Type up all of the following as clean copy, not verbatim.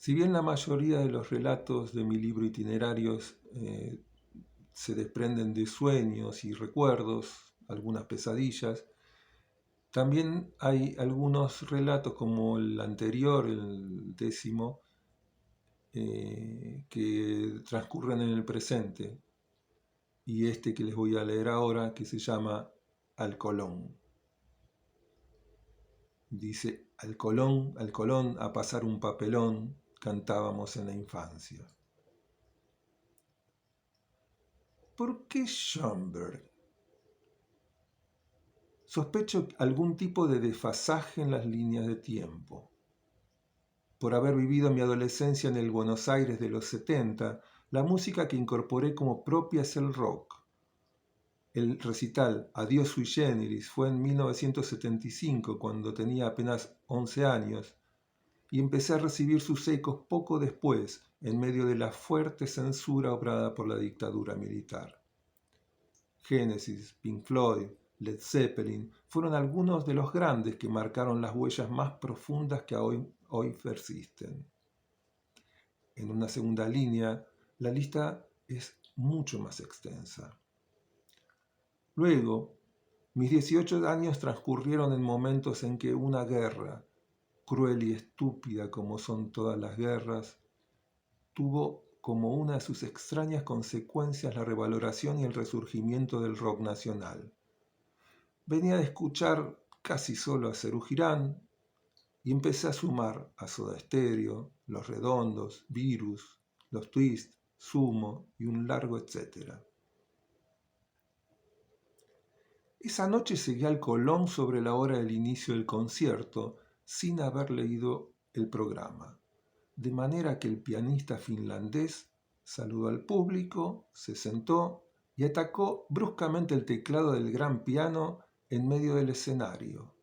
Si bien la mayoría de los relatos de mi libro Itinerarios se desprenden de sueños y recuerdos, algunas pesadillas, también hay algunos relatos como el anterior, el 10º, que transcurren en el presente, y este que les voy a leer ahora, que se llama Alcolón. Dice: al Colón, a pasar un papelón, cantábamos en la infancia. ¿Por qué Schönberg? Sospecho algún tipo de desfasaje en las líneas de tiempo. Por haber vivido mi adolescencia en el Buenos Aires de los 70, la música que incorporé como propia es el rock. El recital Adiós sui generis fue en 1975, cuando tenía apenas 11 años, y empecé a recibir sus ecos poco después, en medio de la fuerte censura obrada por la dictadura militar. Genesis, Pink Floyd, Led Zeppelin fueron algunos de los grandes que marcaron las huellas más profundas que hoy persisten. En una segunda línea, la lista es mucho más extensa. Luego, mis 18 años transcurrieron en momentos en que una guerra, cruel y estúpida como son todas las guerras, tuvo como una de sus extrañas consecuencias la revaloración y el resurgimiento del rock nacional. Venía de escuchar casi solo a Serú Girán y empecé a sumar a Soda Stereo, Los Redondos, Virus, Los Twist, Sumo y un largo etcétera. Esa noche seguí al Colón sobre la hora del inicio del concierto sin haber leído el programa, de manera que el pianista finlandés saludó al público, se sentó y atacó bruscamente el teclado del gran piano en medio del escenario,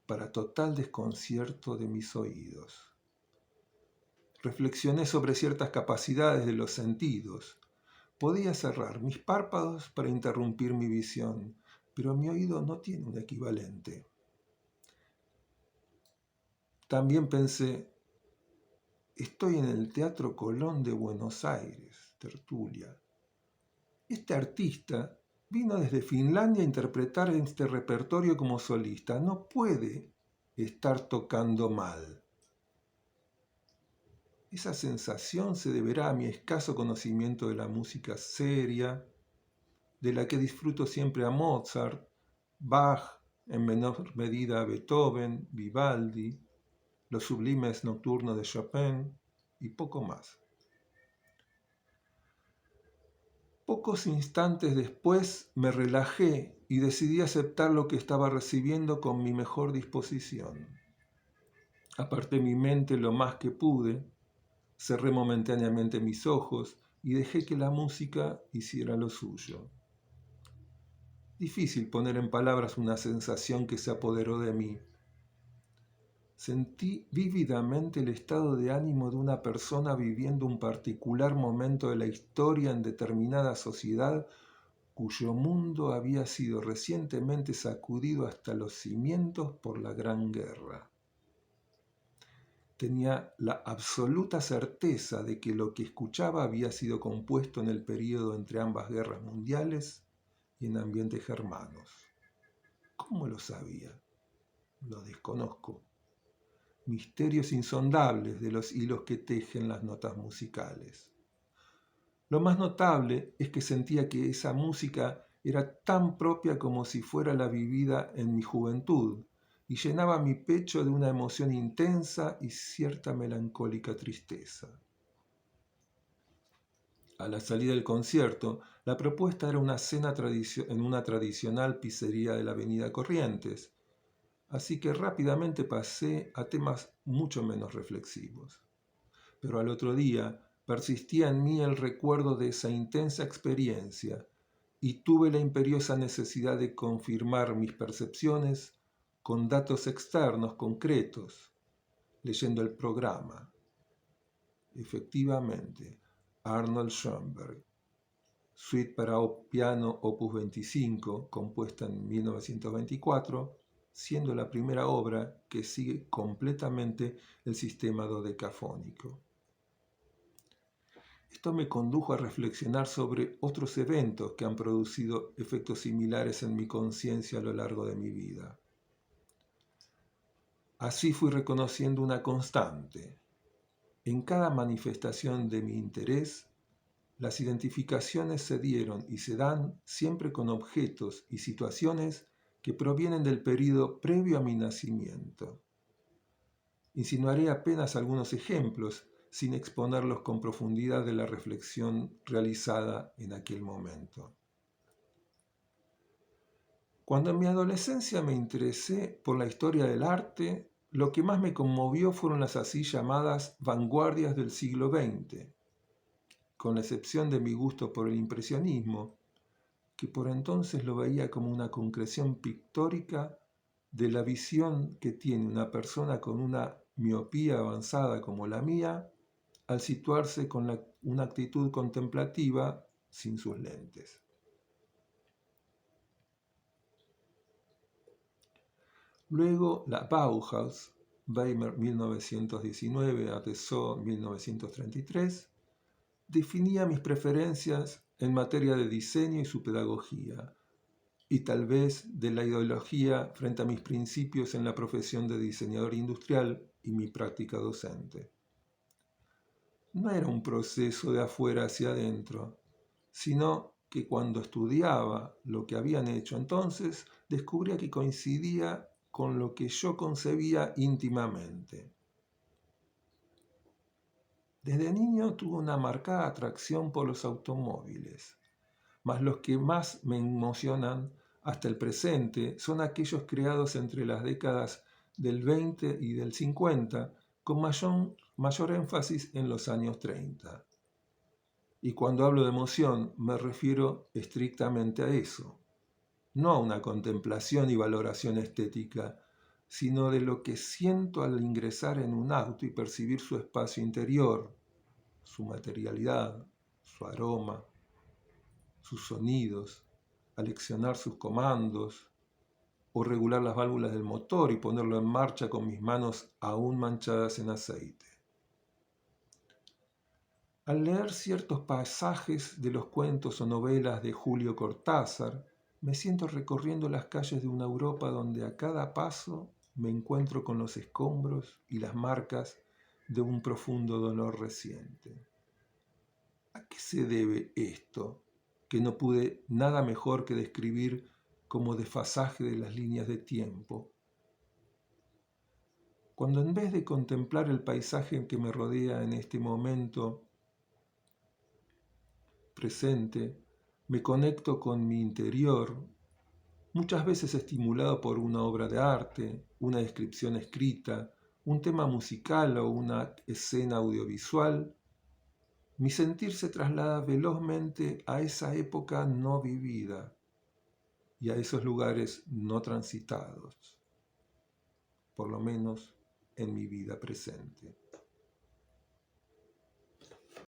para total desconcierto de mis oídos. Reflexioné sobre ciertas capacidades de los sentidos. Podía cerrar mis párpados para interrumpir mi visión, pero mi oído no tiene un equivalente. También pensé: estoy en el Teatro Colón de Buenos Aires, tertulia. Este artista vino desde Finlandia a interpretar este repertorio como solista. No puede estar tocando mal. Esa sensación se deberá a mi escaso conocimiento de la música seria, de la que disfruto siempre a Mozart, Bach, en menor medida a Beethoven, Vivaldi, los sublimes nocturnos de Chopin y poco más. Pocos instantes después me relajé y decidí aceptar lo que estaba recibiendo con mi mejor disposición. Aparté mi mente lo más que pude, cerré momentáneamente mis ojos y dejé que la música hiciera lo suyo. Difícil poner en palabras una sensación que se apoderó de mí. Sentí vívidamente el estado de ánimo de una persona viviendo un particular momento de la historia en determinada sociedad cuyo mundo había sido recientemente sacudido hasta los cimientos por la Gran Guerra. Tenía la absoluta certeza de que lo que escuchaba había sido compuesto en el período entre ambas guerras mundiales y en ambientes germanos. ¿Cómo lo sabía? Lo desconozco. Misterios insondables de los hilos que tejen las notas musicales. Lo más notable es que sentía que esa música era tan propia como si fuera la vivida en mi juventud, y llenaba mi pecho de una emoción intensa y cierta melancólica tristeza. A la salida del concierto, la propuesta era una cena en una tradicional pizzería de la avenida Corrientes, así que rápidamente pasé a temas mucho menos reflexivos. Pero al otro día persistía en mí el recuerdo de esa intensa experiencia y tuve la imperiosa necesidad de confirmar mis percepciones con datos externos concretos, leyendo el programa. Efectivamente, Arnold Schoenberg, Suite para piano opus 25, compuesta en 1924, siendo la primera obra que sigue completamente el sistema dodecafónico. Esto me condujo a reflexionar sobre otros eventos que han producido efectos similares en mi conciencia a lo largo de mi vida. Así fui reconociendo una constante. En cada manifestación de mi interés, las identificaciones se dieron y se dan siempre con objetos y situaciones que provienen del período previo a mi nacimiento. Insinuaré apenas algunos ejemplos sin exponerlos con profundidad de la reflexión realizada en aquel momento. Cuando en mi adolescencia me interesé por la historia del arte, lo que más me conmovió fueron las así llamadas vanguardias del siglo XX, con la excepción de mi gusto por el impresionismo, que por entonces lo veía como una concreción pictórica de la visión que tiene una persona con una miopía avanzada como la mía al situarse con una actitud contemplativa sin sus lentes. Luego la Bauhaus, Weimar 1919 a Tissot 1933, definía mis preferencias en materia de diseño y su pedagogía, y tal vez de la ideología frente a mis principios en la profesión de diseñador industrial y mi práctica docente. No era un proceso de afuera hacia adentro, sino que cuando estudiaba lo que habían hecho entonces, descubría que coincidía con lo que yo concebía íntimamente. Desde niño tuve una marcada atracción por los automóviles, mas los que más me emocionan hasta el presente son aquellos creados entre las décadas del 20 y del 50, con mayor énfasis en los años 30. Y cuando hablo de emoción me refiero estrictamente a eso, no a una contemplación y valoración estética, sino de lo que siento al ingresar en un auto y percibir su espacio interior, su materialidad, su aroma, sus sonidos, aleccionar sus comandos o regular las válvulas del motor y ponerlo en marcha con mis manos aún manchadas en aceite. Al leer ciertos pasajes de los cuentos o novelas de Julio Cortázar, me siento recorriendo las calles de una Europa donde a cada paso me encuentro con los escombros y las marcas de un profundo dolor reciente. ¿A qué se debe esto, que no pude nada mejor que describir como desfasaje de las líneas de tiempo? Cuando en vez de contemplar el paisaje que me rodea en este momento presente, me conecto con mi interior, muchas veces estimulado por una obra de arte, una descripción escrita, un tema musical o una escena audiovisual, mi sentir se traslada velozmente a esa época no vivida y a esos lugares no transitados, por lo menos en mi vida presente.